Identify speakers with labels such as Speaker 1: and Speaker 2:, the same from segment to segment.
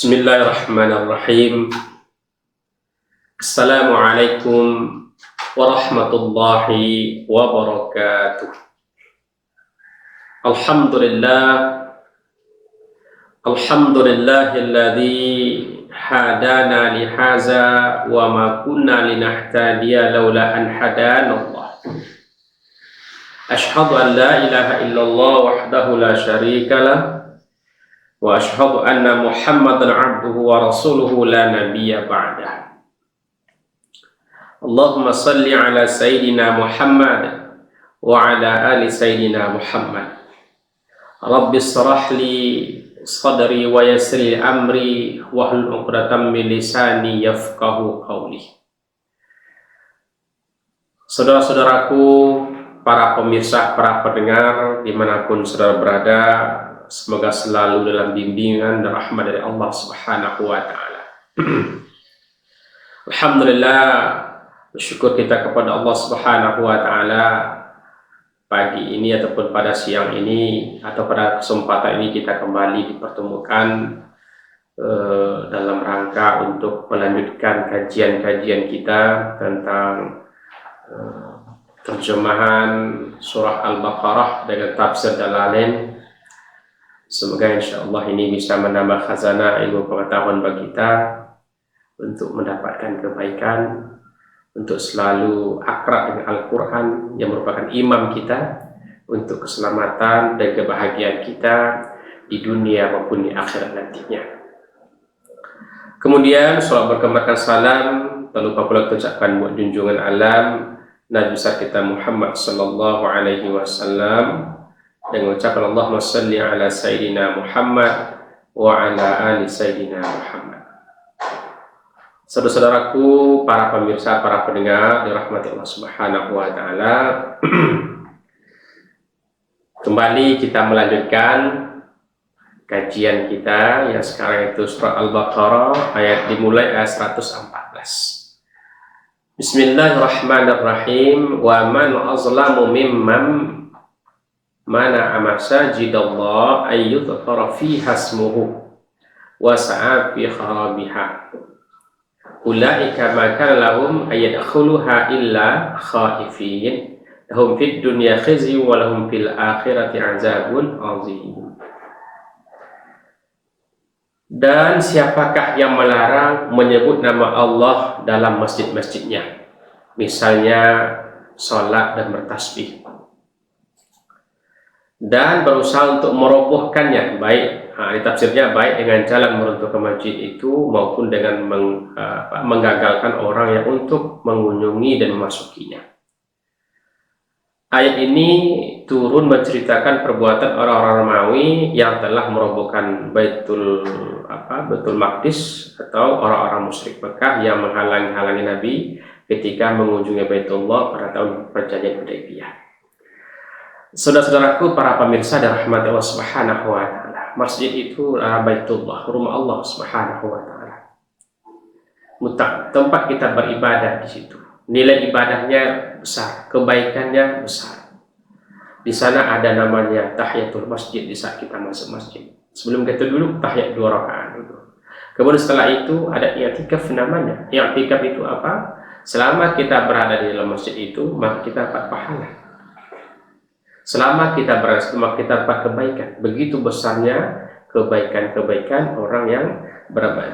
Speaker 1: Bismillahirrahmanirrahim. Assalamualaikum warahmatullahi wabarakatuh. Alhamdulillahilladzi hadana lihaza wa ma kunna linahtadiya laula an hadanallah. Ashhadu an la ilaha illallah wahdahu la syarikalah wa ashhadu anna Muhammadan abduhu wa rasuluhu la nabiyya ba'dah. Allahumma salli ala sayyidina Muhammad wa ala ali sayyidina Muhammad. Rabbi shrah li sadri wa yassir li amri wahlul 'uqdatam min lisani yafqahu qawli. Saudara-saudaraku, para pemirsa, para pendengar dimanapun saudara berada, semoga selalu dalam bimbingan dan rahmat dari Allah Subhanahu wa ta'ala. Alhamdulillah, bersyukur kita kepada Allah Subhanahu wa ta'ala, pagi ini ataupun pada siang ini atau pada kesempatan ini kita kembali dipertemukan dalam rangka untuk melanjutkan kajian-kajian kita tentang terjemahan surah Al-Baqarah dengan tafsir Jalalain. Semoga insya Allah ini bisa menambah khazanah ilmu pengetahuan bagi kita untuk mendapatkan kebaikan, untuk selalu akrab dengan Al-Quran yang merupakan imam kita, untuk keselamatan dan kebahagiaan kita di dunia maupun di akhirat nantinya. Kemudian salat berkembangkan salam, tak lupa pula ucapkan buat junjungan alam Nabi besar kita Muhammad sallallahu alaihi wasallam dengan ucapan Allahumma salli ala sayyidina Muhammad wa ala ali sayyidina Muhammad. Saudara-saudaraku, para pemirsa, para pendengar dirahmati Allah Subhanahu wa ta'ala, kembali kita melanjutkan kajian kita yang sekarang itu surah Al-Baqarah dimulai ayat 114. Bismillahirrahmanirrahim. Wa man azlamu mimman mana'a masajidallah ayyudhkara fiha ismuhu wa sa'a fi kharabiha ulaika ma kana lahum ayadkhuluha illa khaifin lahum fid dunya khizyun wa lahum fil akhirati 'adzabun 'adzim. Dan siapakah yang melarang menyebut nama Allah dalam masjid-masjidnya, misalnya sholat dan bertasbih, dan berusaha untuk merobohkannya, baik ditafsirnya baik dengan jalan meruntuhkan masjid itu maupun dengan menggagalkan orang yang untuk mengunjungi dan memasukinya. Ayat ini turun menceritakan perbuatan orang-orang Romawi yang telah merobohkan Baitul Maqdis atau orang-orang musyrik Mekah yang menghalangi Nabi ketika mengunjungi Baitullah pada tahun perjanjian Hudaybiyah. Saudara-saudaraku, para pemirsa dan rahmat Allah Subhanahu wa ta'ala, masjid itu adalah Baitullah, rumah Allah Subhanahu wa ta'ala. Tempat kita beribadah di situ. Nilai ibadahnya besar, kebaikannya besar. Di sana ada namanya tahiyatul masjid di saat kita masuk masjid. Sebelum kita dulu tahiyat 2 rakaat dulu. Kemudian setelah itu ada i'tikaf namanya. I'tikaf itu apa? Selama kita berada di dalam masjid itu, maka kita dapat pahala. Selama kita berada, maka kita dapat kebaikan. Begitu besarnya kebaikan-kebaikan orang yang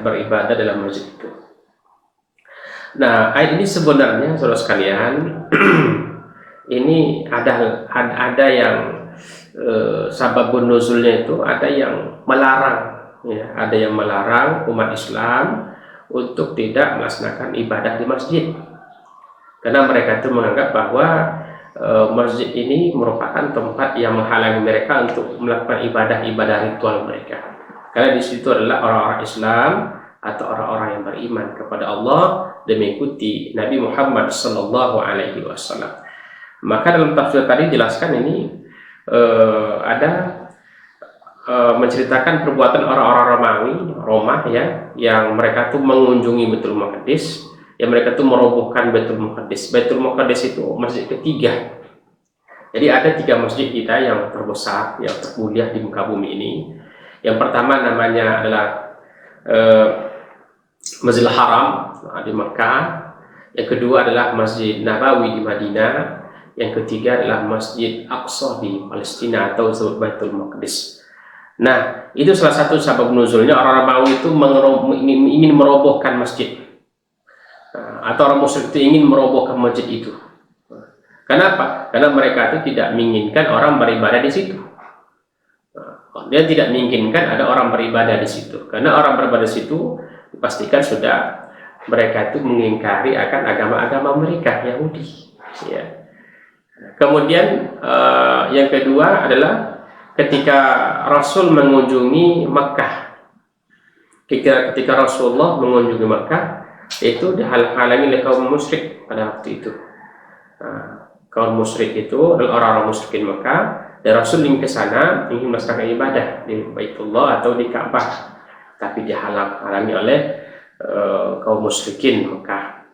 Speaker 1: beribadah dalam masjid itu. Nah, ayat ini sebenarnya saudara sekalian, ini ada yang sababun nuzulnya itu ada yang melarang, ya, ada yang melarang umat Islam untuk tidak melaksanakan ibadah di masjid, karena mereka itu menganggap bahwa masjid ini merupakan tempat yang menghalangi mereka untuk melakukan ibadah-ibadah ritual mereka, karena di situ adalah orang-orang Islam atau orang-orang yang beriman kepada Allah dan mengikuti Nabi Muhammad sallallahu alaihi wasallam. Maka dalam tafsir tadi jelaskan ini menceritakan perbuatan orang-orang Roma ya, yang mereka tuh mengunjungi Baitul Maqdis, yang mereka tuh merobohkan Baitul Maqdis. Baitul Maqdis itu masjid ketiga. Jadi ada 3 masjid kita yang terbesar, yang termulia di muka bumi ini. Yang pertama namanya adalah eh, Masjidil Haram di Mekah, yang kedua adalah Masjid Nabawi di Madinah, yang ketiga adalah Masjid Aqsa di Palestina atau disebut Baitul Maqdis. Nah, itu salah satu sebab nuzulnya orang Romawi itu ingin merobohkan masjid. Atau orang musyrik itu ingin merobohkan masjid itu. Kenapa? Karena mereka itu tidak menginginkan orang beribadah di situ. Dia tidak menginginkan ada orang beribadah di situ. Karena orang beribadah di situ dipastikan sudah mereka itu mengingkari akan agama-agama mereka Yahudi. Ya. Kemudian yang kedua adalah ketika Rasul mengunjungi Makkah. Ketika Rasulullah mengunjungi Makkah, itu dihalang-halangi oleh kaum musyrik pada waktu itu. Kaum musyrik itu adalah orang-orang musyrikin Makkah, dan Rasul ingin ke sana ingin melaksanakan ibadah di Baitullah atau di Ka'bah, tapi dihalang-halangi oleh kaum musyrikin Makkah.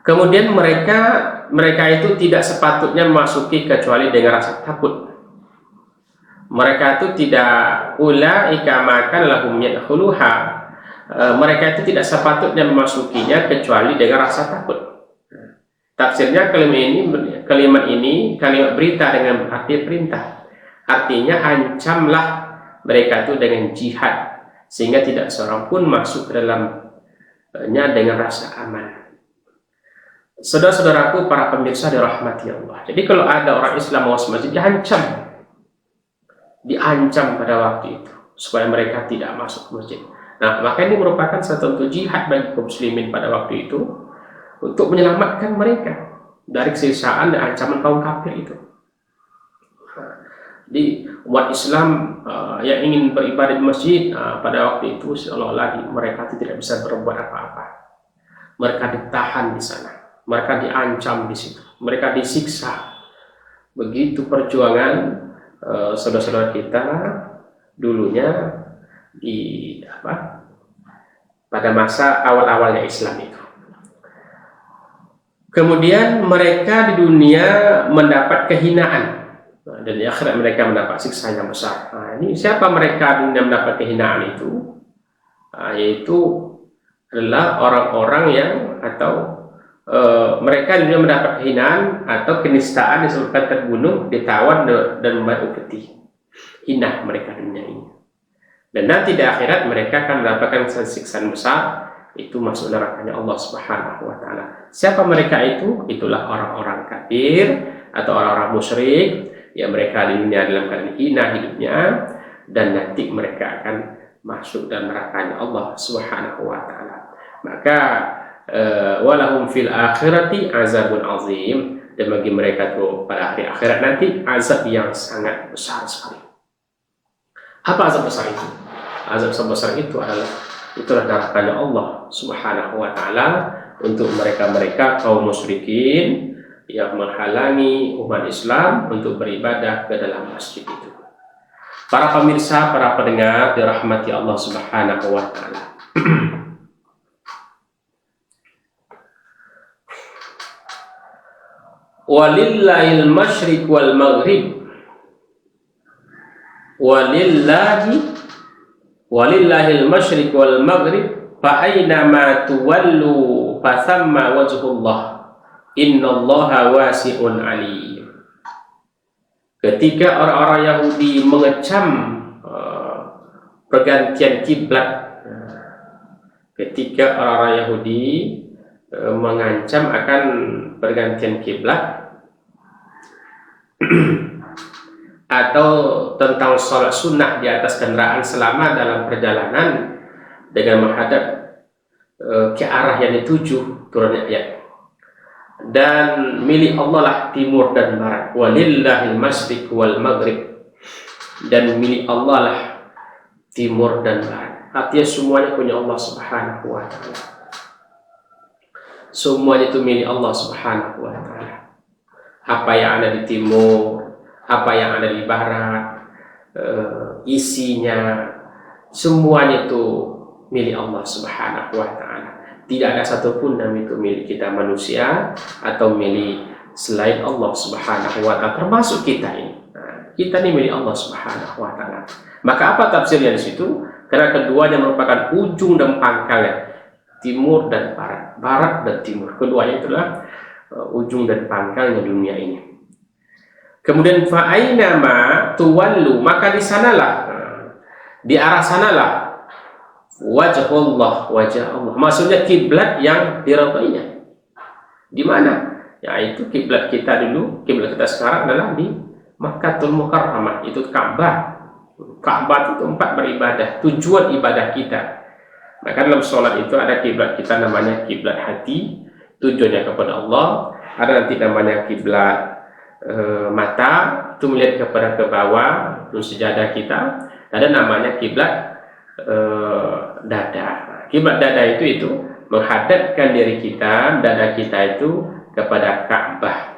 Speaker 1: Kemudian mereka itu tidak sepatutnya memasuki kecuali dengan rasa takut. Mereka itu tidak ulaika makan lahum yadkhuluha. Mereka itu tidak sepatutnya memasukinya kecuali dengan rasa takut. Tafsirnya kalimat berita dengan arti perintah. Artinya ancamlah mereka itu dengan jihad sehingga tidak seorang pun masuk ke dalamnya dengan rasa aman. Saudara-saudaraku para pemirsa dirahmati Allah. Jadi kalau ada orang Islam mau masjid diancam pada waktu itu supaya mereka tidak masuk ke masjid. Nah, maka ini merupakan satu jihad bagi kaum muslimin pada waktu itu untuk menyelamatkan mereka dari siksaan dan ancaman kaum kafir itu. Di umat Islam yang ingin beribadah di masjid pada waktu itu seolah-olah mereka tidak bisa berbuat apa-apa. Mereka ditahan di sana, mereka diancam di situ, mereka disiksa. Begitu perjuangan saudara-saudara kita dulunya pada masa awal-awalnya Islam itu. Kemudian mereka di dunia mendapat kehinaan, dan di akhirat mereka mendapat siksa yang besar. Nah, ini siapa mereka di dunia mendapat kehinaan itu? Yaitu adalah orang-orang yang mereka di dunia mendapat kehinaan atau kenistaan, disebutkan terbunuh, ditawan dan membayar upeti. Hina mereka di dunia ini. Dan nanti di akhirat mereka akan mendapatkan siksaan besar, itu masuk nerakanya Allah Subhanahu wa taala. Siapa mereka itu? Itulah orang-orang kafir atau orang-orang musyrik yang mereka di dunia dalam keadaan hina hidupnya, dan nanti mereka akan masuk dalam nerakanya Allah Subhanahu wa taala. Maka walahum fil akhirati azabun azim, dan bagi mereka itu pada hari akhirat nanti azab yang sangat besar sekali. Apa azab besar itu? Azab besar itu itulah nerakanya Allah Subhanahu wa taala untuk mereka kaum musyrikin yang menghalangi umat Islam untuk beribadah ke dalam masjid itu. Para pemirsa, para pendengar dirahmati Allah Subhanahu wa taala. Walillahil masyriq wal maghrib. Walillahil masyriq wal maghrib fa aina ma tuwallu fa thamma wajhullah. Innallaha wasi'un alim. Ketika orang-orang Yahudi mengecam pergantian kiblat, ketika orang-orang Yahudi mengancam akan pergantian kiblat atau tentang sholat sunnah di atas kendaraan selama dalam perjalanan dengan menghadap ke arah yang dituju, turunnya ayat. Dan milik Allah lah timur dan barat. Walillahil masyriq wal maghrib. Dan milik Allah lah timur dan barat. Artinya semuanya punya Allah Subhanahu wa taala. Semuanya itu milik Allah Subhanahu wa taala. Apa yang ada di timur, apa yang ada di barat, isinya semuanya itu milik Allah Subhanahu wa taala. Tidak ada satupun yang itu milik kita manusia atau milik selain Allah Subhanahu wa taala, termasuk kita ini. Nah, kita ini milik Allah Subhanahu wa taala. Maka apa tafsirnya di situ? karena keduanya merupakan ujung dan pangkalnya, timur dan barat, barat dan timur, keduanya itulah ujung dan pangkalnya dunia ini. Kemudian fa'ainama tuwallu, maka di sanalah, di arah sanalah wajhullah, wajah Allah, maksudnya kiblat yang diridhoinya. Di mana? Yaitu kiblat kita dulu, kiblat kita sekarang adalah di Makkahul Mukarramah, itu Ka'bah. Ka'bah itu tempat beribadah, tujuan ibadah kita. Maka dalam sholat itu ada kiblat kita namanya kiblat hati, tujuannya kepada Allah. Ada nanti namanya kiblat mata, itu melihat kepada ke bawah, itu sejadah kita. Ada namanya kiblat dada. Kiblat dada itu menghadapkan diri kita, dada kita itu kepada Ka'bah.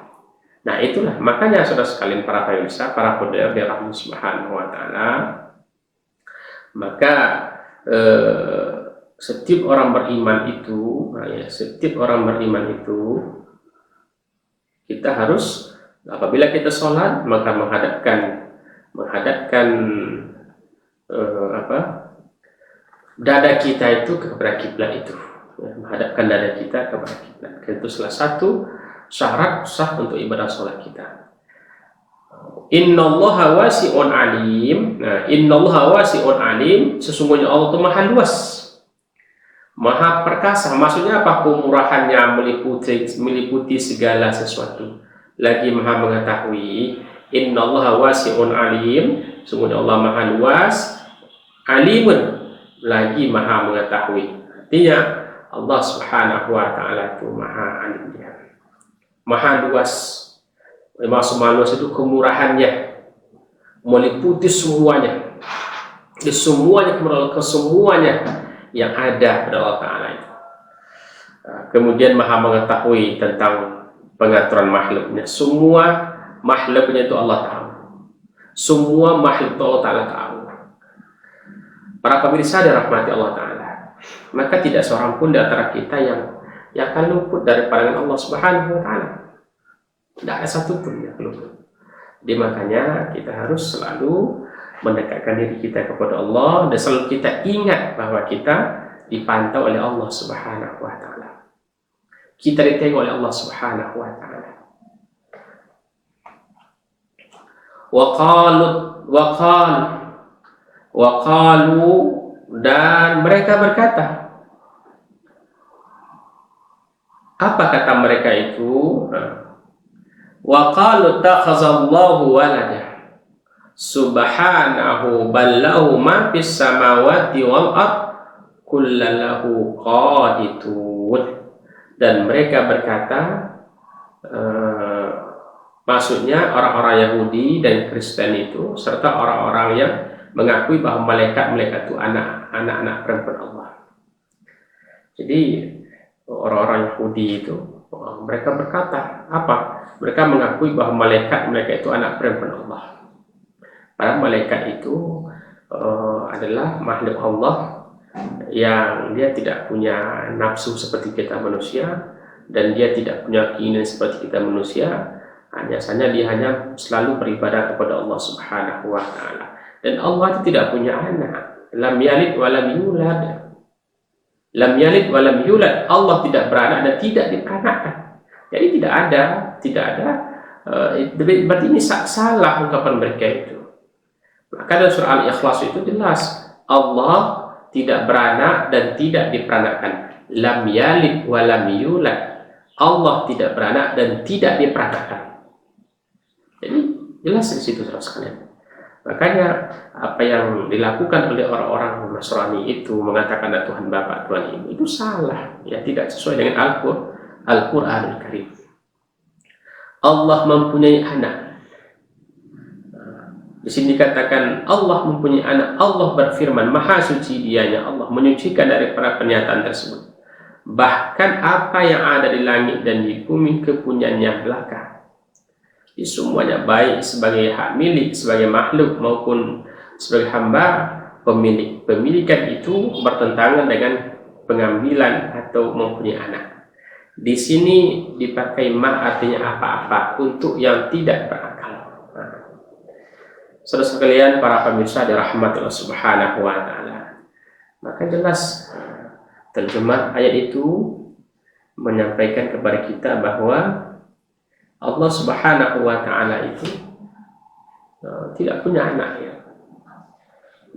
Speaker 1: Nah itulah makanya saudara sekalian, para pemirsa, para pendengar dirahmati Subhanahu wa taala, maka setiap orang beriman itu, setiap orang beriman itu, kita harus apabila kita sholat maka menghadapkan dada kita itu kepada kiblat itu, menghadapkan dada kita kepada kiblat. Itu salah satu syarat sah untuk ibadah sholat kita. Innallaha wasi'un alim. Nah, innallaha wasi'un alim, sesungguhnya Allah itu maha luas, maha perkasa. Maksudnya apa? Kemurahannya meliputi segala sesuatu. Lagi maha mengetahui. Innallaha wasi'un alim, sesungguhnya Allah maha luas, alimun, lagi maha mengetahui. Artinya Allah Subhanahu wa taala itu maha alim, maha luas. Maksud luas itu kemurahannya meliputi semuanya, kesemuanya yang ada pada Allah Ta'ala itu. Kemudian maha mengetahui tentang pengaturan makhluknya. Semua makhluknya itu Allah tahu. Semua makhluk itu Allah Ta'ala tahu. Para pemirsa dirahmati Allah Ta'ala, maka tidak seorang pun di antara kita yang akan luput dari pandangan Allah Subhanahu wa taala. Tidak ada satupun yang luput. Jadi makanya kita harus selalu mendekatkan diri kita kepada Allah dan selalu kita ingat bahwa kita dipantau oleh Allah Subhanahu wa taala. Kita ditengok oleh Allah Subhanahu wa taala. Wa qalu, dan mereka berkata, apa kata mereka itu? Wa qalu takhazallahu walada subhanahu ballahu ma fis samawati wal ard kullallahu qanitun. Dan mereka berkata, maksudnya orang-orang Yahudi dan Kristen itu, serta orang-orang yang mengakui bahwa malaikat-malaikat itu anak-anak perempuan Allah. Jadi orang-orang Yahudi itu, mereka berkata apa? Mereka mengakui bahwa malaikat itu anak perempuan Allah. Para malaikat itu adalah makhluk Allah yang dia tidak punya nafsu seperti kita manusia, dan dia tidak punya keinginan seperti kita manusia. Biasanya dia hanya selalu beribadah kepada Allah Subhanahu wa taala. Dan Allah itu tidak punya anak. Lam yalid wa lam yulad. Lam yalid wa lam yulad. Allah tidak beranak dan tidak diperanakkan. Jadi tidak ada. Berarti ini salah ungkapan mereka itu. Maka dalam surah Al-Ikhlas itu jelas, Allah tidak beranak dan tidak diperanakkan. Lam yalid wa lam yulad. Allah tidak beranak dan tidak diperanakkan. Jadi jelas di situ saudara sekalian. Makanya apa yang dilakukan oleh orang-orang Nasrani itu, mengatakan ada Tuhan Bapa, Tuhan Ibu, itu salah, ya, tidak sesuai dengan Al-Qur'anul Karim. Allah mempunyai anak. Di sini dikatakan Allah mempunyai anak. Allah berfirman, Maha suci Dianya, Allah menyucikan dari para pernyataan tersebut. Bahkan apa yang ada di langit dan di bumi kepunyaannya belaka. Di semuanya, baik sebagai hak milik, sebagai makhluk maupun sebagai hamba, pemilikan itu bertentangan dengan pengambilan atau mempunyai anak. Di sini dipakai ma, artinya apa-apa, untuk yang tidak berakal. Saudara sekalian, para pemirsa dirahmati Allah Subhanahu wa taala. Maka jelas terjemah ayat itu menyampaikan kepada kita bahwa Allah Subhanahu wa Ta'ala itu tidak punya anak, ya,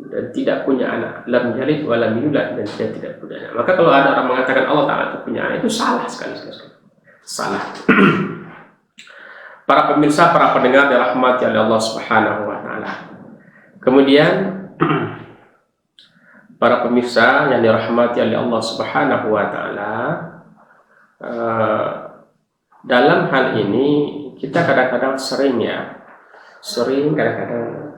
Speaker 1: dan tidak punya anak, lam yalid wa lam yulad, dan dia tidak punya anak. Maka kalau ada orang mengatakan Allah Ta'ala itu punya anak, itu salah sekali. Salah. Para pemirsa, para pendengar dirahmati oleh Allah Subhanahu wa Ta'ala. Kemudian para pemirsa yang dirahmati oleh Allah Subhanahu wa Ta'ala, dalam hal ini kita kadang-kadang sering kadang-kadang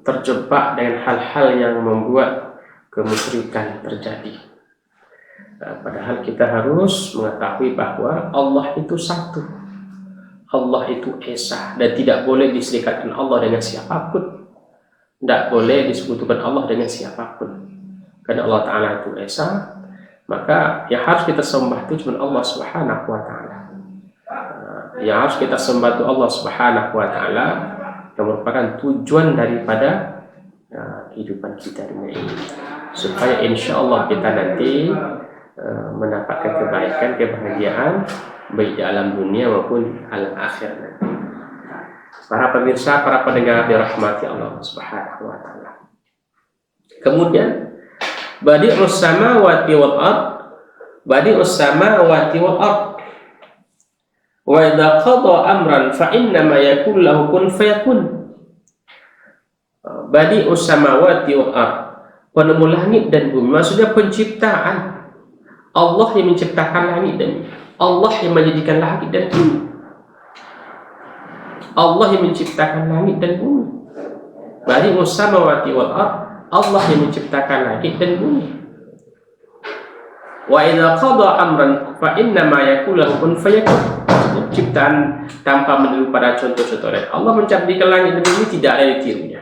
Speaker 1: terjebak dengan hal-hal yang membuat kemusyrikan terjadi. Padahal kita harus mengetahui bahwa Allah itu satu, Allah itu esa, dan tidak boleh diserikatkan Allah dengan siapapun, tidak boleh disekutukan Allah dengan siapapun. Karena Allah Ta'ala itu esa, maka yang harus kita sembah itu cuma Allah Subhanahu wa Ta'ala. Yang harus kita sembah itu Allah Subhanahu wa Ta'ala, yang merupakan tujuan daripada kehidupan kita dunia ini, supaya insya Allah kita nanti mendapatkan kebaikan, kebahagiaan baik di alam dunia maupun alam akhir nanti. Para pemirsa, para pendengar dirahmati Allah Subhanahu wa Ta'ala. Kemudian badi'us samawati wal ard, badi'us samawati wal ard, wa idza qada amran fa inna ma yakul lahu kun fayakun. Badi'us samawati wal ard, penemu langit dan bumi, maksudnya penciptaan. Allah yang menciptakan langit dan bumi, Allah yang menjadikan langit dan bumi, Allah yang menciptakan langit dan bumi. Badi'us samawati wal ard, Allah yang menciptakan langit dan bumi. Wa idza qada amran fa inna ma yakul lahu kun fayakun. Ciptaan tanpa menurut pada contoh-contoh lain. Allah menciptakan langit dan bumi, tidak ada yang tirunya.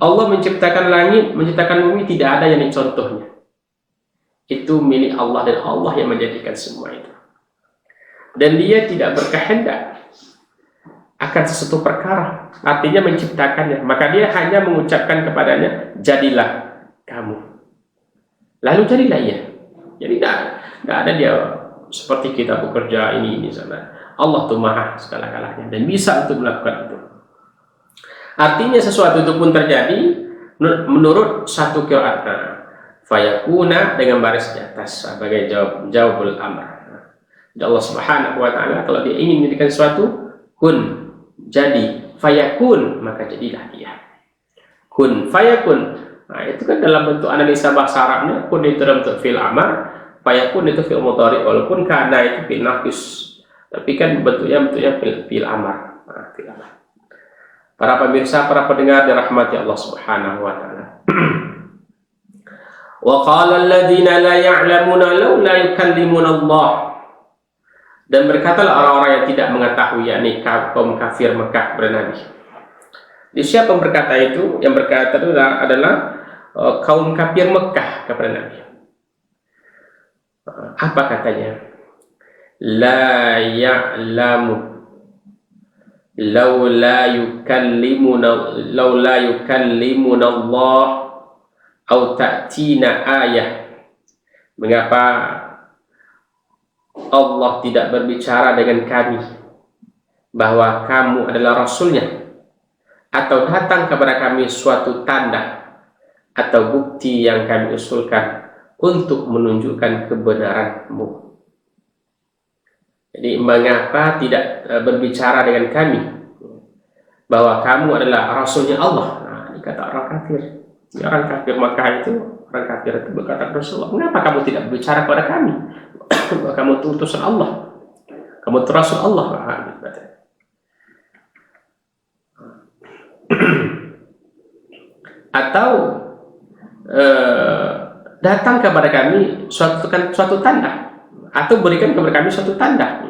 Speaker 1: Allah menciptakan langit, menciptakan bumi, tidak ada yang contohnya. Itu milik Allah, dan Allah yang menjadikan semua itu. Dan dia tidak berkehendak akan sesuatu perkara, artinya menciptakannya, maka dia hanya mengucapkan kepadanya, jadilah kamu, lalu jadilah ia. Jadi tidak ada dia seperti kita bekerja ini sana. Allah tuh maha segala-galanya dan bisa untuk melakukan itu. Artinya sesuatu itu pun terjadi menurut satu qiraat, fayakuna dengan baris di atas sebagai jawabul amr. Allah Subhanahu wa Ta'ala kalau dia ingin menjadikan sesuatu, kun, jadi, fayakun, maka jadilah dia. Kun fayakun. Nah, itu kan dalam bentuk analisa bahasa Arabnya, kun itu dalam bentuk fi'il amar, fayakun itu fi'il mudhari, walaupun kana itu fi'il naqis, tapi kan bentuknya fi'il amar. Nah, fi'il amar. Para pemirsa, para pendengar dirahmati Allah Subhanahu wa Ta'ala. Wa qala alladziina la ya'lamuna laula yukallimuna Allah. Dan berkatalah orang-orang yang tidak mengetahui, yakni kaum kafir Mekah kepada Nabi. Di siapa yang berkata itu? Yang berkata itu adalah kaum kafir Mekah kepada Nabi. Apa katanya? La ya'lamu laula yukallimuna Allah au ta'tina ayah. Mengapa Allah tidak berbicara dengan kami bahwa kamu adalah Rasulnya, atau datang kepada kami suatu tanda atau bukti yang kami usulkan untuk menunjukkan kebenaranmu. Jadi mengapa tidak berbicara dengan kami bahwa kamu adalah Rasulnya Allah? Nah, ini kata orang kafir. Orang kafir Makkah itu, orang kafir itu berkata, Rasulullah, mengapa kamu tidak berbicara kepada kami bahwa kamu itu utusan Allah, kamu itu Rasul Allah? Atau datang kepada kami suatu tanda, atau berikan kepada kami suatu tanda.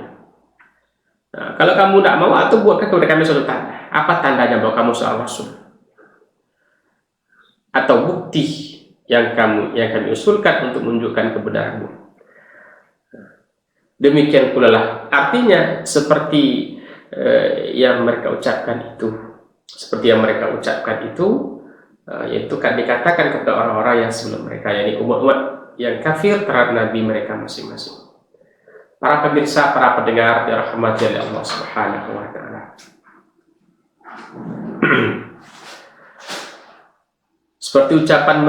Speaker 1: Nah, kalau kamu tidak mau, atau buatkan kepada kami suatu tanda. Apa tandanya bahwa kamu seorang Rasul? Atau bukti yang kami usulkan untuk menunjukkan kebenaranmu. Demikian pula lah. Artinya seperti yang mereka ucapkan itu, yaitu kan dikatakan kepada orang-orang yang sebelum mereka, yakni umat-umat yang kafir terhadap nabi mereka masing-masing. Para pemirsa, para pendengar dirahmati oleh Allah Subhanahu wa taala. Seperti ucapan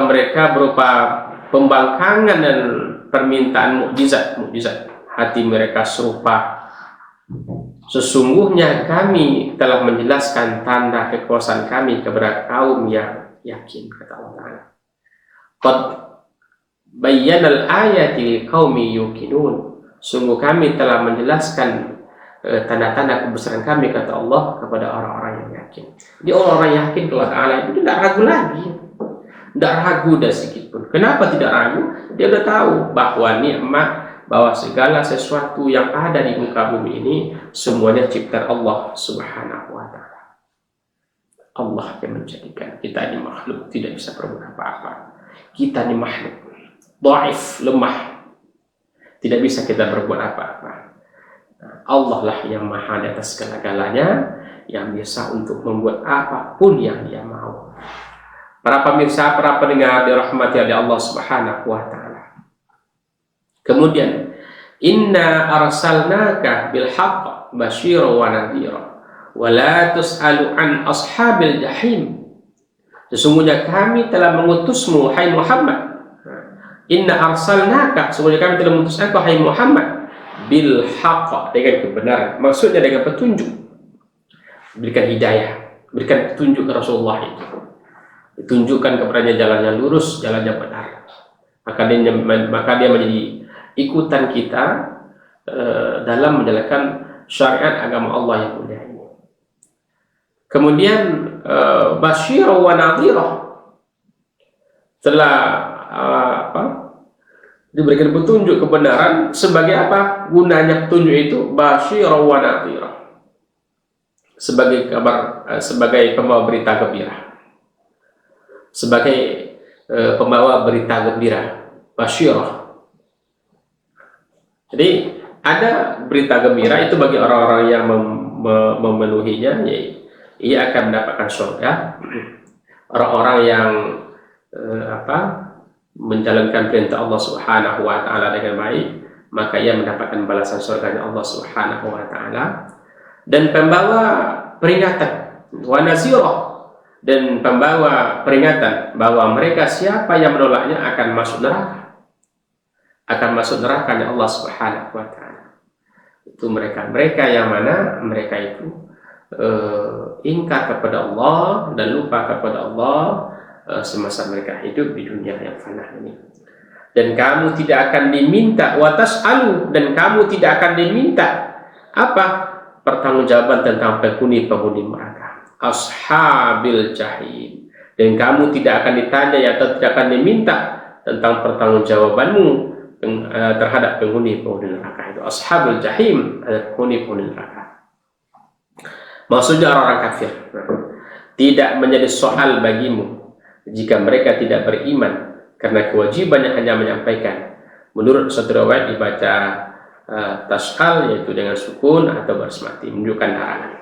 Speaker 1: mereka berupa pembangkangan dan permintaan mukjizat. Hati mereka serupa, sesungguhnya kami telah menjelaskan tanda kekuasaan kami kepada kaum yang yakin, kata Allah Ta'ala. Qad bayyanal ayati liqaumi yuqinun. Sungguh kami telah menjelaskan tanda-tanda kebesaran kami, kata Allah, kepada orang-orang yang yakin. Jadi orang-orang yakin kepada Allah itu tidak ragu lagi, tidak ragu dan sedikit pun. Kenapa tidak ragu? Dia sudah tahu bahwa nikmat, bahwa segala sesuatu yang ada di muka bumi ini semuanya ciptaan Allah Subhanahu wa taala. Allah yang menjadikan kita ini makhluk, tidak bisa berbuat apa-apa. Kita ini makhluk dhaif, lemah, tidak bisa kita berbuat apa-apa. Allah lah yang maha di atas segala-galanya, yang bisa untuk membuat apapun yang Dia mau. Para pemirsa, para pendengar dirahmati oleh Allah Subhanahu wa taala. Kemudian, inna arsalnaka bil haqq basyira wa nadhira wa la tus'alu an ashabil jahim. Sesungguhnya kami telah mengutusmu, hai Muhammad. Inna arsalnaka, sesungguhnya kami telah mengutus engkau, hai Muhammad, bil haqq, dengan kebenaran. Maksudnya dengan petunjuk. Berikan hidayah, berikan petunjuk ke Rasulullah itu. Ditunjukkan kepadanya jalan yang lurus, jalan yang benar. Maka dia menjadi ikutan kita dalam menjalankan syariat agama Allah yang mulia ini. Kemudian basyira wa nadhira, setelah diberikan petunjuk kebenaran, sebagai apa gunanya petunjuk itu? Basyira wa nadhira, sebagai kabar, sebagai pembawa berita gembira, sebagai pembawa berita gembira, basyirah. Jadi ada berita gembira itu bagi orang-orang yang memenuhinya, ia akan mendapatkan surga. Orang-orang yang menjalankan perintah Allah Subhanahu wa taala dengan baik, maka ia mendapatkan balasan surganya Allah Subhanahu wa taala. Dan pembawa peringatan, wa nazirah, dan pembawa peringatan bahwa mereka siapa yang menolaknya akan masuk neraka. Akan masuk neraka Allah Subhanahu wa taala. Itu mereka yang mana mereka itu ingkar kepada Allah dan lupa kepada Allah semasa mereka hidup di dunia yang fana ini. Dan kamu tidak akan diminta watas'alu, dan kamu tidak akan diminta apa? Pertanggungjawaban tentang penghuni neraka, ashabil jahim. Dan kamu tidak akan ditanya atau tidak akan diminta tentang pertanggungjawabanmu terhadap penghuni neraka itu, ashabul jahim, penghuni neraka. Maksudnya orang-orang kafir tidak menjadi soal bagimu jika mereka tidak beriman, karena kewajibannya hanya menyampaikan. Menurut satu riwayat dibaca tashal, yaitu dengan sukun atau baris mati, menunjukkan larangan.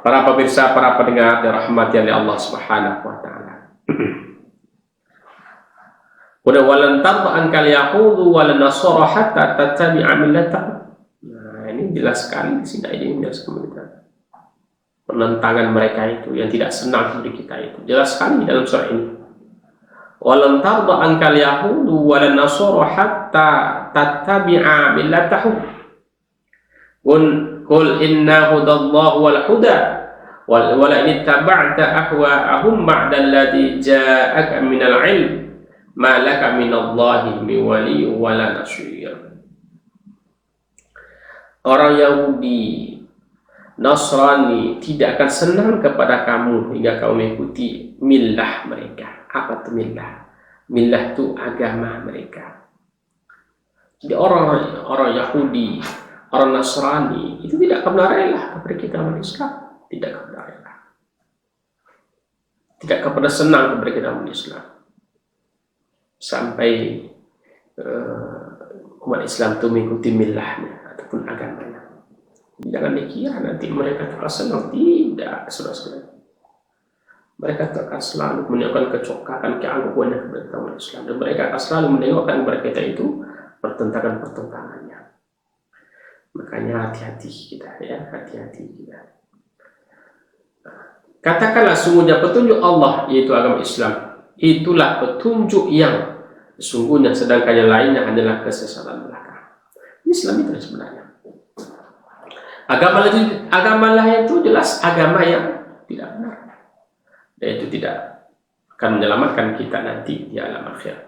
Speaker 1: Para pemirsa, para pendengar dirahmati oleh Allah Subhanahu wa taala. Udah walan tarda ankal yahudu walan nasara hatta tattabi'a millatahum. Nah, ini jelas sekali di sini, ini menjelaskan penentangan mereka itu yang tidak senang dari kita itu. Jelas sekali dalam surah ini. Walan tarda ankal yahudu walan nasara hatta tattabi'a millatahum. Qul inna hudallahu wal huda wala in ittaba'ta ahwa'ahum ba'da alladhi ja'aka minal 'ilm ma laka minallahi min wali wala nasir. Orang Yahudi, Nasrani tidak akan senang kepada kamu hingga kamu mengikuti millah mereka. Apa itu millah? Millah itu agama mereka. Jadi orang Yahudi, orang Nasrani itu tidak akan rela kepada kita orang Islam, tidak akan rela, tidak kepada senang kepada kita orang Islam. Sampai umat Islam itu mengikuti millahnya ataupun agamanya. Jangan dikira nanti mereka terasa senang, tidak, saudara-saudara. Mereka akan selalu menunjukkan kecokakan, keangkuhan kepada kita umat Islam, dan mereka akan selalu menengokkan kepada kita itu pertentangan-pertentangannya. Makanya hati-hati kita, ya, hati-hati kita. Katakanlah sungguhnya petunjuk Allah, yaitu agama Islam, itulah petunjuk yang sesungguhnya, sedangkan yang lainnya hanyalah kesesatan belaka. Islam itu sebenarnya. Agama lain itu jelas agama yang tidak benar. Dan itu tidak akan menyelamatkan kita nanti di alam akhirat.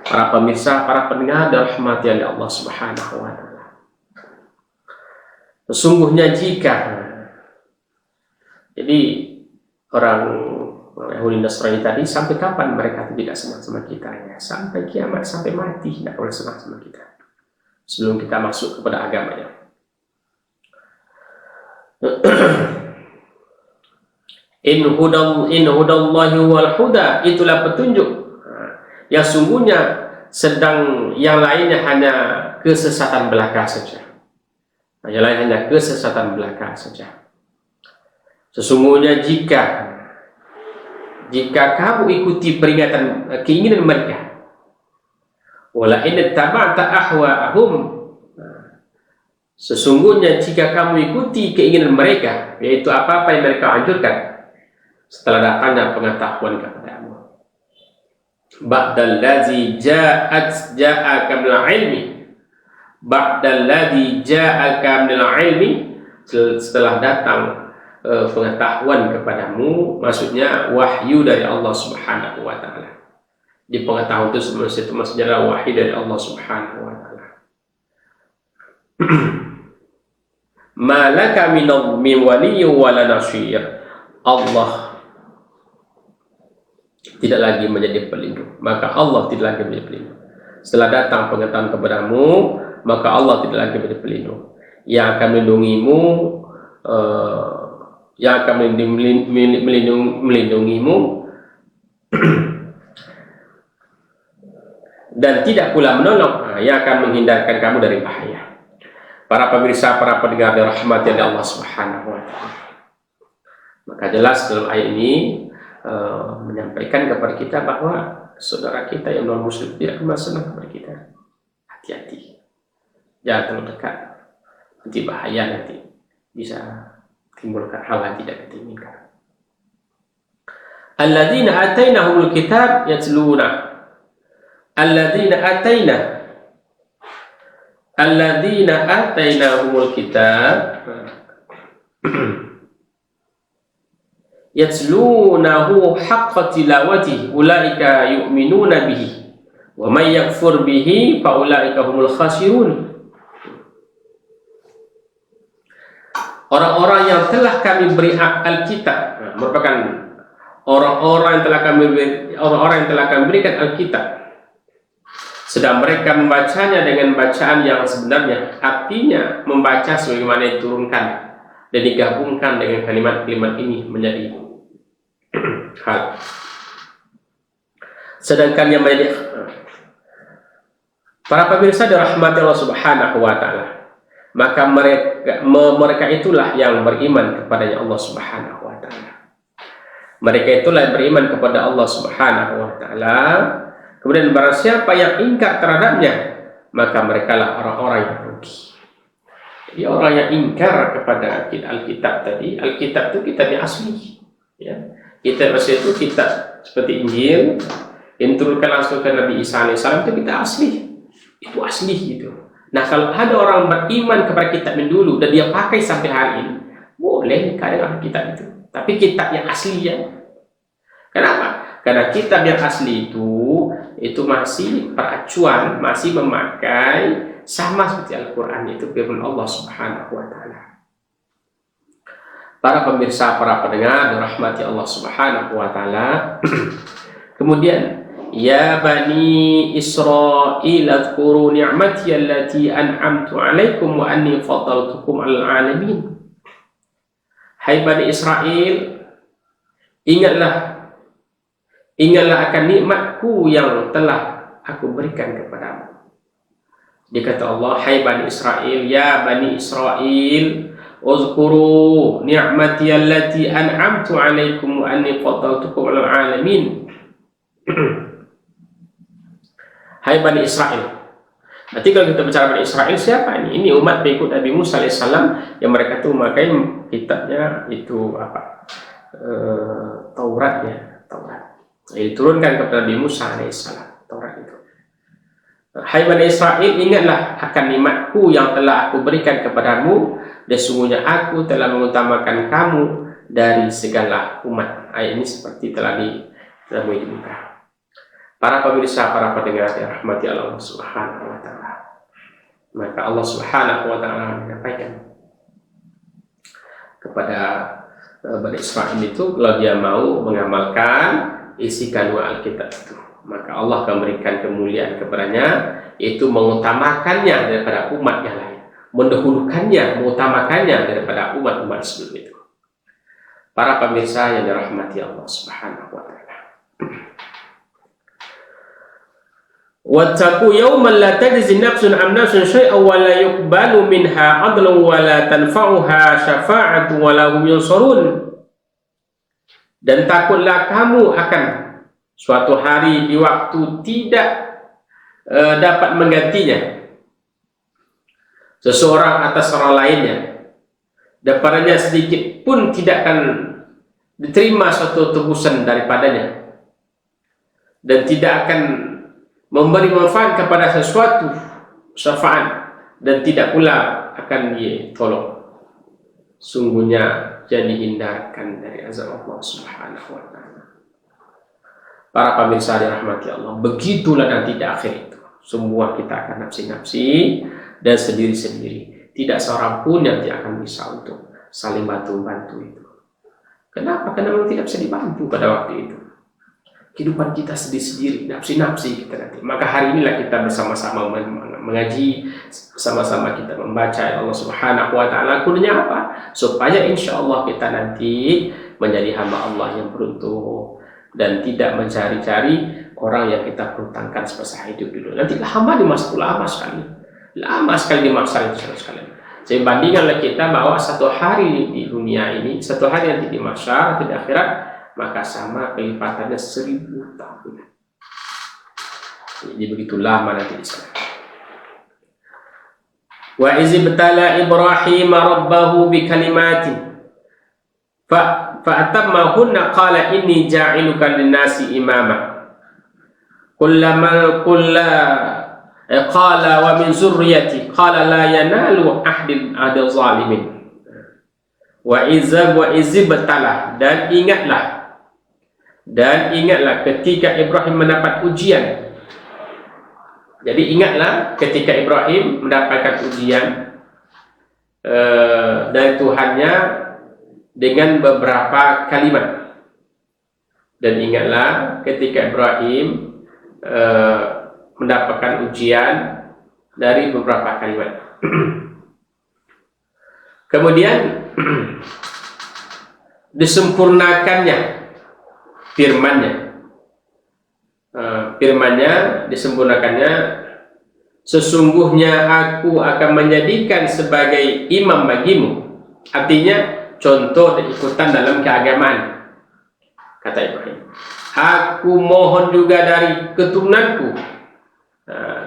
Speaker 1: Para pemirsa, para pendengar dirahmati oleh Allah Subhanahu wa taala. Sesungguhnya jadi orang Yahudi Nasrani tadi, sampai kapan mereka tidak senang sama kita, ya? Sampai kiamat, sampai mati tidak boleh senang sama kita sebelum kita masuk kepada agamanya. In hudallahi wal huda, itulah petunjuk. Yang sungguhnya sedang yang lainnya hanya kesesatan belaka saja. Yang lain hanya kesesatan belaka saja. Sesungguhnya jika kamu ikuti peringatan keinginan mereka, wala in tabata ahwa'ahum, sesungguhnya jika kamu ikuti keinginan mereka, yaitu apa-apa yang mereka anjurkan, setelah datangnya pengetahuan kepadamu, ba'dallazi ja'aka minal ilmi, ba'dallazi ja'aka minal ilmi, setelah datang pengetahuan kepadamu, maksudnya wahyu dari Allah Subhanahu wa taala. Di pengetahuan itu maksudnya adalah wahyu dari Allah Subhanahu wa taala. Malaka min waliyyin wala nasir. Allah tidak lagi menjadi pelindung, maka Allah tidak lagi menjadi pelindung. Setelah datang pengetahuan kepadamu, maka Allah tidak lagi menjadi pelindung. Yang akan melindungimu, melindungimu dan tidak pula menolong, yang akan menghindarkan kamu dari bahaya. Para pemirsa, para pendengar dirahmati oleh Allah Subhanahu wa taala. Maka jelas dalam ayat ini menyampaikan kepada kita bahwa saudara kita yang non muslim tidak akan senang kepada kita. Hati-hati, jangan terlalu dekat, nanti bahaya, nanti bisa timbulkan hal yang tidak kita inginkan. Alladzina atainahumul kitab yatluna, alladzina atainahumul kitab yatlunahu haqqa tilawati ulaika yu'minuna bihi wa may yakfur bihi fa ulaika humul khasirun. Orang-orang yang telah kami beri Alkitab, merupakan orang-orang yang telah kami berikan Alkitab, sedang mereka membacanya dengan bacaan yang sebenarnya, artinya membaca sebagaimana diturunkan dan digabungkan dengan kalimat-kalimat ini menjadi hal. Sedangkan yang menjadi para pemirsa dirahmati Allah Subhanahu wa taala, maka mereka itulah yang beriman kepadanya Allah Subhanahu wa taala. Mereka itulah yang beriman kepada Allah Subhanahu wa taala. Kemudian barang siapa yang ingkar terhadapnya, maka merekalah orang-orang yang rugi. Jadi orang yang ingkar kepada Alkitab tadi, Alkitab itu kitab yang asli, ya. Kitab asli itu kitab seperti Injil yang diturunkan langsung ke Nabi Isa alaihissalam, itu kitab asli, itu asli gitu. Nah, kalau ada orang beriman kepada kitab yang dulu dan dia pakai sampai hari ini, boleh dengan kitab itu, tapi kitab yang asli, ya. Kenapa? Karena kitab yang asli itu masih peracuan, masih memakai sama seperti Al-Quran, itu firman Allah Subhanahu wa taala. Para pemirsa, para pendengar dirahmati Allah Subhanahu wa taala. Kemudian, ya bani Israil adhkuru ni'mati allati an'amtu 'alaikum wa anni faddaltukum 'alal 'alamin. Hai bani Israel, ingatlah akan nikmatku yang telah aku berikan kepadamu. Dia kata Allah, hai Bani Israel, ya Bani Israel, uzkuru ni'mati allati an'amtu 'alaikum wa anni faddaltukum 'alal 'alamin. Hai Bani Israel. Nanti kalau kita bicara Bani Israel, siapa ini? Ini umat pengikut Nabi Musa alaihissalam yang mereka tuh memakai kitabnya itu apa? Taurat. Diturunkan kepada Nabi Musa alaihissalam, Taurat itu. Hai Bani Israel, ingatlah akan nikmatku yang telah aku berikan kepadamu, dan sungguhnya aku telah mengutamakan kamu dari segala umat. Ayat ini seperti telah ditemui di muka. Para pemirsa, para pendengar yang rahmati Allah Subhanahu wa taala. Maka Allah Subhanahu wa taala menyampaikan kepada Bani Israil itu, kalau dia mau mengamalkan isi kandungan Alkitab itu, maka Allah akan memberikan kemuliaan kepadanya, yaitu mengutamakannya daripada umat yang lain, mendahulukannya, mengutamakannya daripada umat-umat sebelum itu. Para pemirsa yang dirahmati Allah Subhanahu wa taala. Wattaqu yawman la tajzi nafsun an nafsin syai'an wa la yuqbalu minha 'adlun wa la tanfa'uha syafa'atu wa la hum yunsarun. Dan takutlah kamu akan suatu hari di waktu tidak dapat menggantinya seseorang atas orang lainnya, dan padanya sedikit pun tidak akan diterima suatu tebusan daripadanya, dan tidak akan memberi manfaat kepada sesuatu syafaat, dan tidak pula akan ditolong. Sungguhnya jadi hindarkan dari azab Allah Subhanahu wa taala. Para pemirsa dirahmati Allah, begitulah nanti di akhir itu. Semua kita akan nafsi-nafsi dan sendiri-sendiri. Tidak seorang pun yang akan bisa untuk saling bantu-bantu itu. Kenapa? Karena memang tidak bisa dibantu pada waktu itu. Kehidupan kita sendiri-sendiri, nafsi-nafsi kita nanti. Maka hari inilah kita bersama-sama mengaji, bersama-sama kita membaca Allah Subhanahu wa taala. Gunanya apa? Supaya insya Allah kita nanti menjadi hamba Allah yang beruntung dan tidak mencari-cari orang yang kita berutangkan semasa hidup dulu. Nanti hamba di masa lama sekali di masa itu sekali. Saya bandingkanlah kita bahwa satu hari di dunia ini, satu hari nanti di mahsyar, di akhirat, maka sama kelipatannya 1000 tahun. Jadi begitu lama nanti di sana. Wa izibtala Ibrahim rabbahu bi kalimatin fa'atammahunna qala inni ja'iluka lin-nasi imama. Qala wa min zurriyyati qala la yanalu ahdi zalimin. Wa izibtala, dan ingatlah ketika Ibrahim mendapat ujian. Jadi ingatlah ketika Ibrahim mendapatkan ujian dari Tuhannya dengan beberapa kalimat. Dan ingatlah ketika Ibrahim mendapatkan ujian dari beberapa kalimat. Kemudian disempurnakannya firman-Nya disempurnakannya, sesungguhnya aku akan menjadikan sebagai imam bagimu, artinya contoh dan ikutan dalam keagamaan, kata Ibrahim. Aku mohon juga dari keturunanku.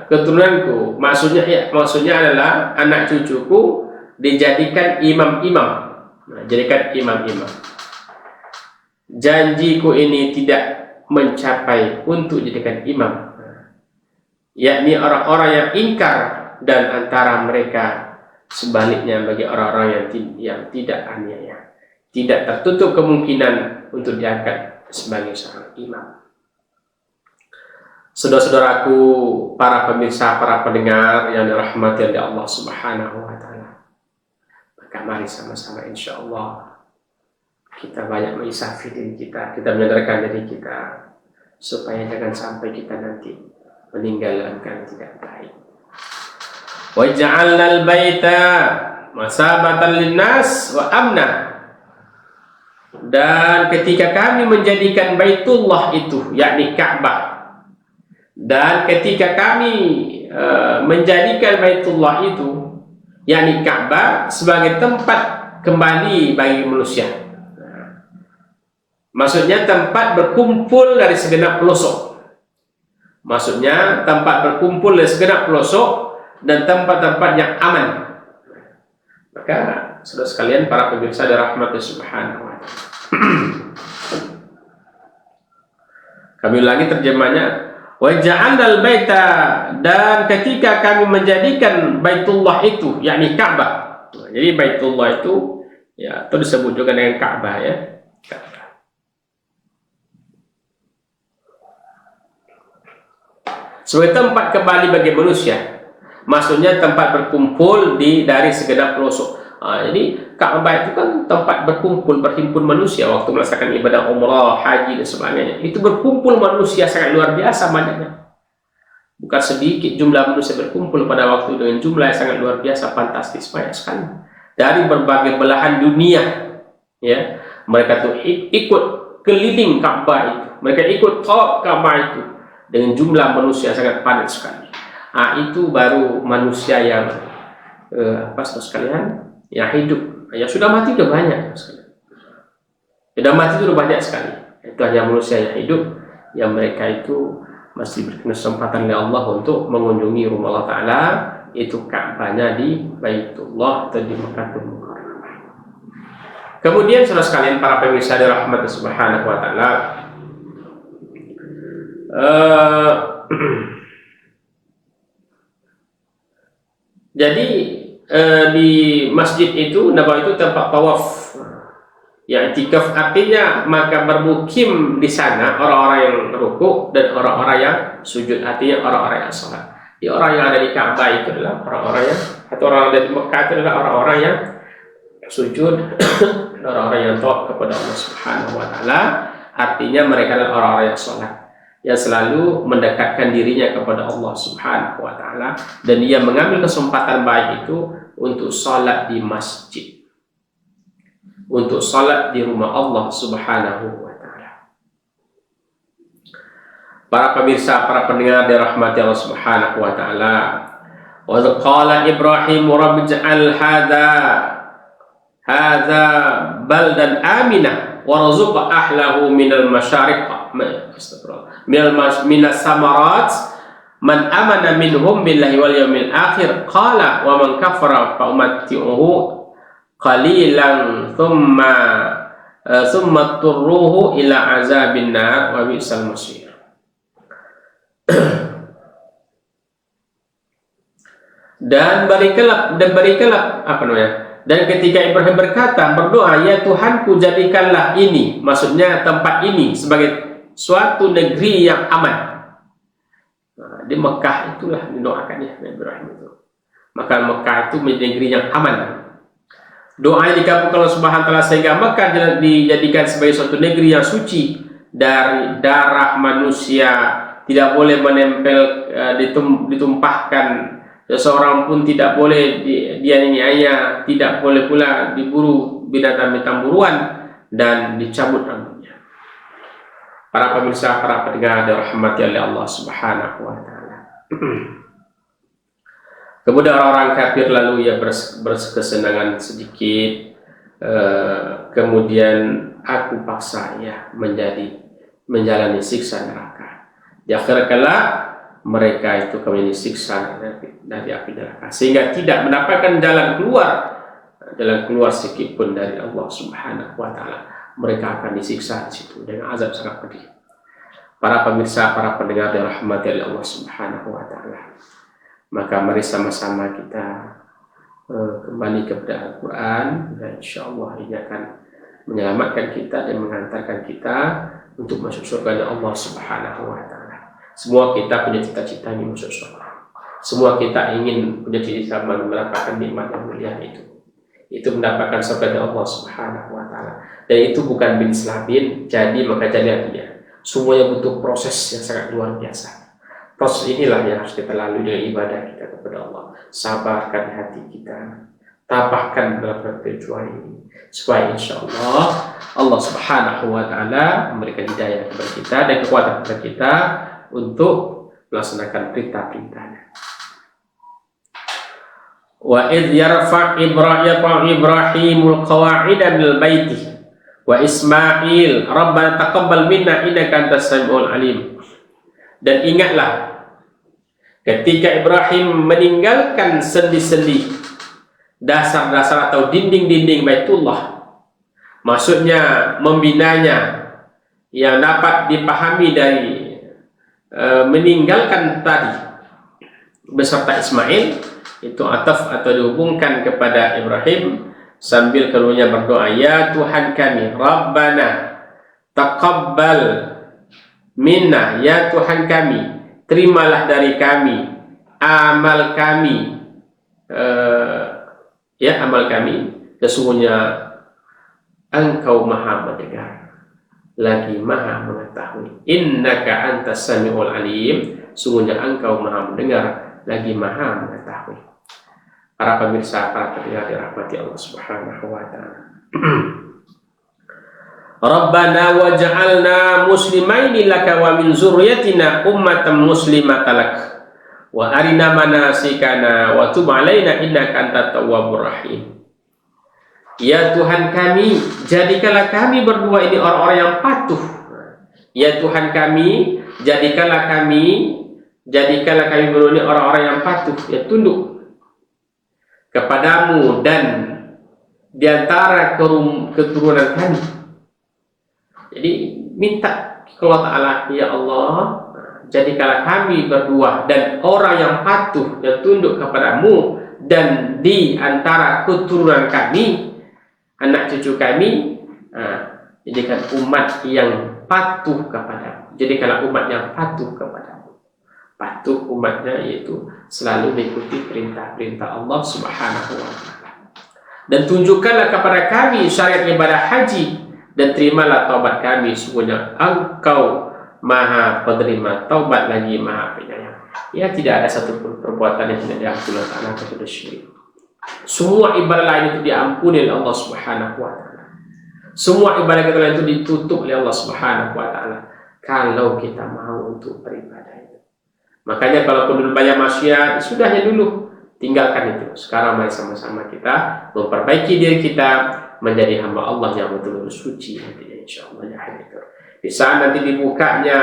Speaker 1: Keturunanku maksudnya adalah anak cucuku dijadikan imam-imam. Jadikan imam-imam. Janjiku ini tidak mencapai untuk jadikan imam, yakni orang-orang yang ingkar, dan antara mereka sebaliknya bagi orang-orang yang tidak aniaya, tidak tertutup kemungkinan untuk diangkat sebagai seorang imam. Saudara-saudaraku, para pemirsa, para pendengar yang dirahmati oleh Allah Subhanahu wa taala, maka mari sama-sama insyaallah kita banyak mengisafi diri kita, menyadarkan diri kita, supaya jangan sampai kita nanti meninggal dalam keadaan tidak baik. Wa ja'alnal baita masabatan linnas wa amna. Dan ketika kami menjadikan Baitullah itu, yakni Ka'bah, dan ketika kami menjadikan Baitullah itu, yakni Ka'bah, sebagai tempat kembali bagi manusia. Maksudnya tempat berkumpul dari segenap pelosok. Maksudnya tempat berkumpul dari segenap pelosok dan tempat-tempat yang aman. Maka saudara sekalian, para pemirsa dirahmati Subhanahu wa ta'ala. Kami ulangi terjemahnya. Wa ja'alnal baita, dan ketika kami menjadikan Baitullah itu, yakni Ka'bah. Jadi Baitullah itu ya, itu disebut juga dengan Ka'bah ya. Ka'bah. Sebagai tempat kembali bagi manusia. Maksudnya tempat berkumpul dari segenap pelosok. Jadi Ka'bah itu kan tempat berkumpul, berhimpun manusia waktu melaksanakan ibadah umrah, haji dan sebagainya. Itu berkumpul manusia sangat luar biasa banyaknya. Bukan sedikit jumlah manusia berkumpul pada waktu dengan jumlah yang sangat luar biasa, fantastis, banyak sekali. Dari berbagai belahan dunia, ya, mereka tuh ikut keliling Ka'bah itu, mereka ikut tawaf Ka'bah itu dengan jumlah manusia sangat padat sekali. Itu baru manusia yang sekalian, yang hidup. Yang sudah mati sudah banyak sekali. Sudah mati itu sudah banyak sekali. Itu hanya manusia yang hidup, yang mereka itu masih berkesempatan oleh Allah untuk mengunjungi rumah Allah Ta'ala, itu Ka'bahnya di Baitullah atau di Makkahul Mukarramah. Kemudian saudara sekalian, para pemirsa dirahmati Subhanahu wa ta'ala, jadi di masjid itu, Nabawi itu tempat tawaf. Ya, i'tikaf artinya maka bermukim di sana orang-orang yang rukuk dan orang-orang yang sujud, artinya orang-orang yang sholat. Di orang yang ada di Ka'bah itu adalah orang-orang yang, atau orang yang ada di Mekah itu adalah orang-orang yang sujud dan orang-orang yang tawaf kepada Allah Subhanahu wa ta'ala. Artinya mereka adalah orang-orang yang sholat, yang selalu mendekatkan dirinya kepada Allah Subhanahu wa ta'ala, dan dia mengambil kesempatan baik itu untuk sholat di masjid, untuk salat di rumah Allah Subhanahu wa ta'ala. Para pemirsa, para pendengar dirahmati Allah Subhanahu wa ta'ala, wa qala Ibrahim rabbi ij'al hadza baldan aminah warzuq ahlahu minal masyariq minas samarat man amana minhum billahi wal yawmil akhir qala wa man kafara fa umatti'uhu qalilan thumma turruhu ila azabin nar wa bi'sal masir. Dan berikanlah apa namanya? Dan ketika Ibrahim berkata, berdoa, ya Tuhanku, jadikanlah ini, maksudnya tempat ini sebagai suatu negeri yang aman. Di Mekah itulah didoakannya Ibrahim itu. Maka Mekah itu menjadi negeri yang aman. Doa dikabulkan Allah Subhanahu wa ta'ala sehingga Mekah dijadikan sebagai suatu negeri yang suci dari darah manusia, tidak boleh menempel, ditumpahkan, seseorang pun tidak boleh dianiaya, tidak boleh pula diburu binatang-binatang buruan, dan dicabut rambutnya. Para pemirsa, para pendengar dirahmati oleh Allah Subhanahu wa ta'ala. Kemudian orang-orang kafir lalu ya berkesenangan sedikit, kemudian aku paksa ya menjalani siksa neraka. Di akhir kala mereka itu kemudian disiksa dari api neraka, sehingga tidak mendapatkan jalan keluar sedikit pun dari Allah Subhanahu wa ta'ala. Mereka akan disiksa di situ dengan azab sangat pedih. Para pemirsa, para pendengar dirahmati oleh Allah Subhanahu wa ta'ala, maka mari sama-sama kita kembali kepada Al-Quran, dan insya Allah ini akan menyelamatkan kita dan mengantarkan kita untuk masuk surga Allah Subhanahu wa ta'ala. Semua kita punya cita-cita ingin masuk surga. Semua kita ingin punya cita-cita mendapatkan nikmat yang mulia itu mendapatkan surga Allah Subhanahu wa ta'ala. Dan itu bukan bin selabin jadi maka jadi artinya. Semuanya butuh proses yang sangat luar biasa. Proses inilah yang harus kita lalui dengan ibadah kita kepada Allah. Sabarkan hati kita, tabahkan dalam perjuangan ini, supaya insya Allah Allah Subhanahu wa ta'ala memberikan hidayah kepada kita dan kekuatan kepada kita untuk melaksanakan perintah-perintahnya. Wa idh Ibrahimul qawa'ida minal baiti wa Ismail Rabbana taqabbal minna innaka antas samiul alim. Dan ingatlah ketika Ibrahim meninggalkan sendi-sendi dasar-dasar atau dinding-dinding Baitullah, maksudnya membinanya, yang dapat dipahami dari meninggalkan tadi beserta Ismail, itu ataf atau dihubungkan kepada Ibrahim sambil keduanya berdoa, ya Tuhan kami, Rabbana taqabbal minna, ya Tuhan kami, terimalah dari kami amal kami, amal kami, sesungguhnya Engkau maha mendengar lagi maha mengetahui. Innaka antas samiul alim, sungguhnya Engkau maha mendengar lagi maha mengetahui. Para pemirsa, para pendengar dirahmati Allah Subhanahu wa taala. Rabbana waj'alna muslimaini laka wa min zurriyyatina ummatan muslimatan lak wa arina manasikana wa tub alaina innaka antat tawwabur rahim. Ya Tuhan kami, jadikanlah kami berdua ini orang-orang yang patuh. Ya Tuhan kami, jadikanlah kami berdua ini orang-orang yang patuh, yang tunduk kepadamu dan di antara keturunan kami. Jadi minta ke Allah Ta'ala, ya Allah, jadikanlah kami berdua dan orang yang patuh dan tunduk kepadamu, dan di antara keturunan kami, anak cucu kami, jadikan umat yang patuh kepadamu. Jadikanlah umat yang patuh kepadamu. Patuh umatnya yaitu selalu mengikuti perintah-perintah Allah Subhanahu wa taala. Dan tunjukkanlah kepada kami syariat ibadah haji, dan terimalah taubat kami, sungguhnya Engkau maha penerima taubat lagi maha penyayang. Ya, tidak ada satupun perbuatan yang tidak diampuni oleh Allah kecuali syirik. Semua ibadah lain itu diampuni oleh Allah Subhanahu wa taala. Semua ibadah kita lain itu ditutup oleh Allah Subhanahu wa taala kalau kita mau untuk beribadah. Makanya kalaupun dulu banyak maksiat, sudahnya dulu, tinggalkan itu. Sekarang mari sama-sama kita memperbaiki diri kita menjadi hamba Allah yang betul-betul suci nantinya, insyaallah ya hadir. Di saat nanti dibukanya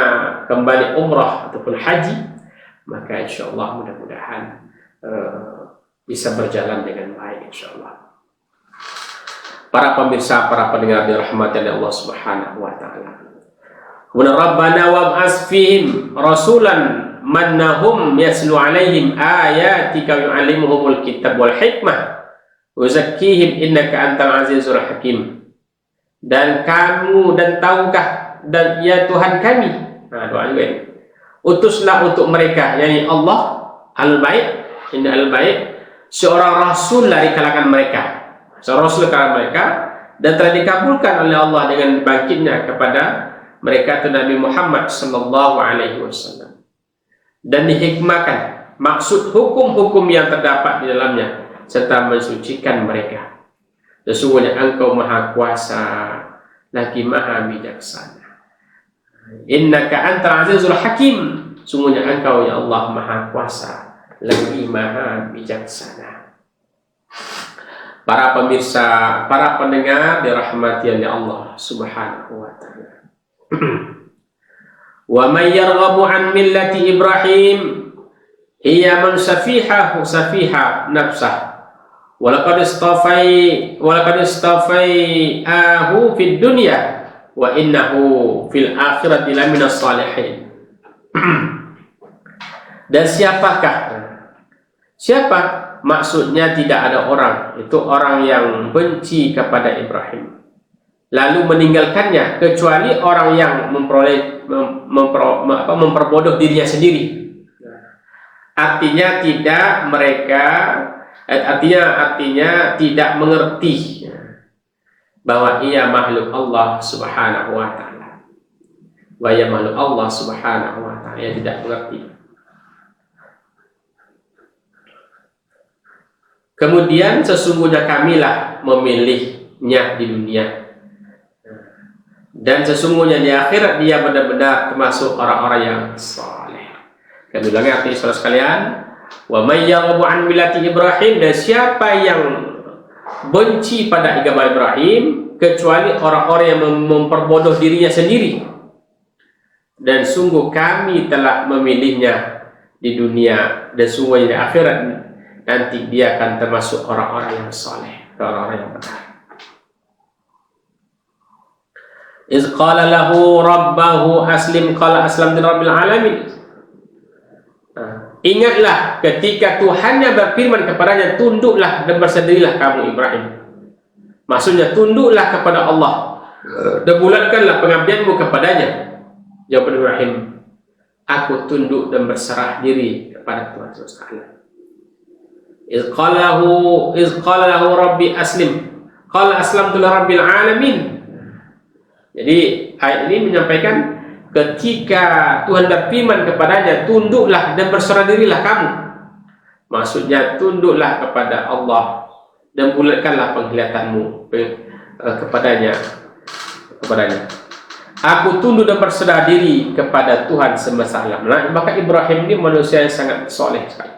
Speaker 1: kembali umrah ataupun haji, maka insyaallah mudah-mudahan bisa berjalan dengan baik insyaallah. Para pemirsa, para pendengar dirahmati oleh Allah Subhanahu wa taala. Rabbana wab'ats fihim rasulan mannahum yaslu alaihim ayatika yu'allimuhumul kitab wal hikmah wa zakkihim innaka antal azizul hakim. Dan kamu, dan tahukah, dan ya Tuhan kami, doa juga ini, utuslah untuk mereka, yakni Allah al-bait, inna al-bait, seorang rasul dari kalangan mereka, seorang rasul dari kalangan mereka, dan telah dikabulkan oleh Allah dengan bangkitnya kepada mereka itu Nabi Muhammad sallallahu alaihi wasallam, dan dihikmahkan maksud hukum-hukum yang terdapat di dalamnya serta mensucikan mereka. Sesungguhnya Engkau maha kuasa lagi maha bijaksana. Innaka antal azizul hakim, sungguhnya Engkau ya Allah maha kuasa lagi maha bijaksana. Para pemirsa, para pendengar dirahmati oleh Allah Subhanahu wa taala. Wa may yarghabu an millati Ibrahim hiya man safiha nafsah wa laqad istafai'ahu fid dunya wa innahu fil akhirati laminas salihin. Dan siapa maksudnya tidak ada orang, itu orang yang benci kepada Ibrahim lalu meninggalkannya, kecuali orang yang memperbodoh dirinya sendiri. Artinya tidak mengerti bahwa ia makhluk Allah Subhanahu wa taala. Bahwa ia makhluk Allah Subhanahu wa taala, ia tidak mengerti. Kemudian sesungguhnya kamilah memilihnya di dunia, dan sesungguhnya di akhirat dia benar-benar termasuk orang-orang yang saleh. Kedua-duanya artinya saudara sekalian, Wa may yarghabu an millati Ibrahim, dan siapa yang benci pada agama Ibrahim kecuali orang-orang yang memperbodoh dirinya sendiri. Dan sungguh kami telah memilihnya di dunia, dan sungguh di akhirat nanti dia akan termasuk orang-orang yang saleh, orang-orang yang benar. Iz qala lahu rabbahu aslim qala aslamtu rabbil alamin. Ingatlah ketika Tuhannya berfirman kepadanya, tunduklah dan bersandirilah kamu Ibrahim. Maksudnya tunduklah kepada Allah dan bulatkanlah pengabdianmu kepadanya. Jawab Ibrahim, aku tunduk dan berserah diri kepada Tuhan SWT. Iz qala lahu rabbi aslim qala aslamtu rabbil alamin. Jadi ayat ini menyampaikan ketika Tuhan berfirman kepadanya, tunduklah dan berserah dirilah kamu. Maksudnya tunduklah kepada Allah dan bulatkanlah penglihatanmu kepadanya. Aku tunduk dan berserah diri kepada Tuhan semesta alam. Nah, maka Ibrahim ini manusia yang sangat soleh sekali.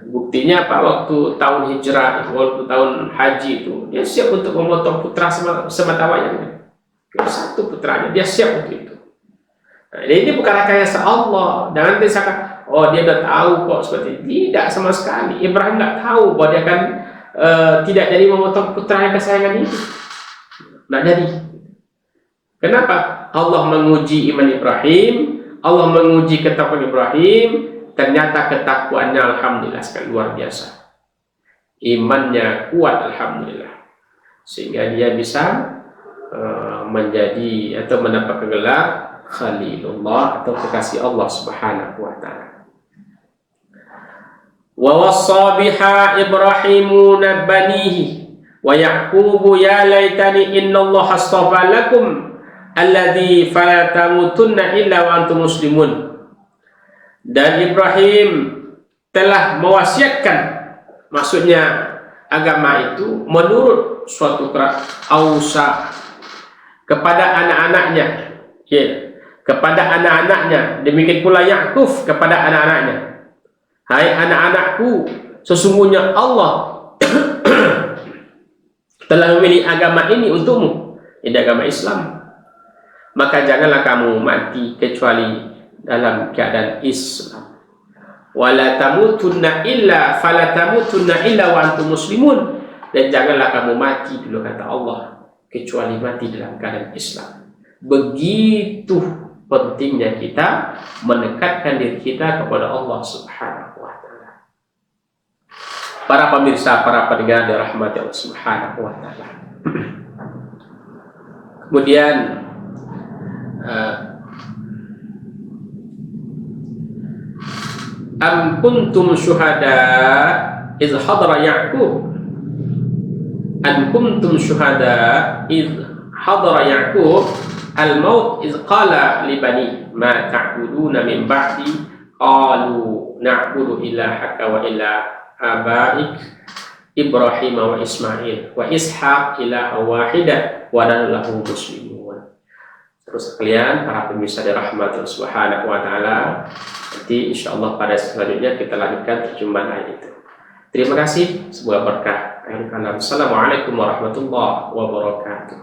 Speaker 1: Buktinya apa? Waktu tahun hijrah, waktu tahun haji itu, dia siap untuk memotong putra sematawayangnya. Satu putranya, dia siap untuk itu. Nah, ini bukan rekayasa Allah. Jangan disangka, oh dia udah tahu kok seperti itu. Tidak sama sekali. Ibrahim nggak tahu bahwa dia akan tidak jadi memotong putra yang kesayangan itu. Nggak jadi. Kenapa? Allah menguji iman Ibrahim, Allah menguji ketakwaan Ibrahim. Ternyata ketakwaannya alhamdulillah sekali luar biasa. Imannya kuat alhamdulillah. Sehingga dia bisa menjadi atau mendapat gelar Khalilullah atau kekasih Allah Subhanahu wa taala. Wa wassa biha Ibrahimu banihi wa Yaqubu ya laitani innallaha astafa lakum alladzi fala tamutunna illa wa antum muslimun. Dan Ibrahim telah mewasiatkan, maksudnya agama itu menurut suatu ausa kepada anak-anaknya, ya, kepada anak-anaknya. Demikian pula Yakub kepada anak-anaknya. Hai anak-anakku, sesungguhnya Allah telah memilih agama ini untukmu, ini agama Islam. Maka janganlah kamu mati kecuali dalam keadaan Islam. Wala tamutunna illa fala tamutunna illa wa antum muslimun. Dan janganlah kamu mati dulu kata Allah kecuali mati dalam keadaan Islam. Begitu pentingnya kita mendekatkan diri kita kepada Allah Subhanahu wa taala. Para pemirsa, para pendengar dirahmati Allah Subhanahu wa taala. Kemudian am kuntum syuhada iz hadara Ya'qub. Am kuntum syuhada iz hadara Ya'qub al-maut iz qala li bani ma ta'buduna min ba'di qalu na'budu ilahaka wa ilaha abaik Ibrahim wa Ismail wa Ishaq ilaha wahida wa nahnu lahu muslimun. Terus sekalian para pemirsa dirahmati Allah Subhanahu wa taala, nanti insyaallah pada selanjutnya kita lanjutkan terjemahan ayat itu. Terima kasih, semoga berkah. Assalamualaikum warahmatullahi wabarakatuh.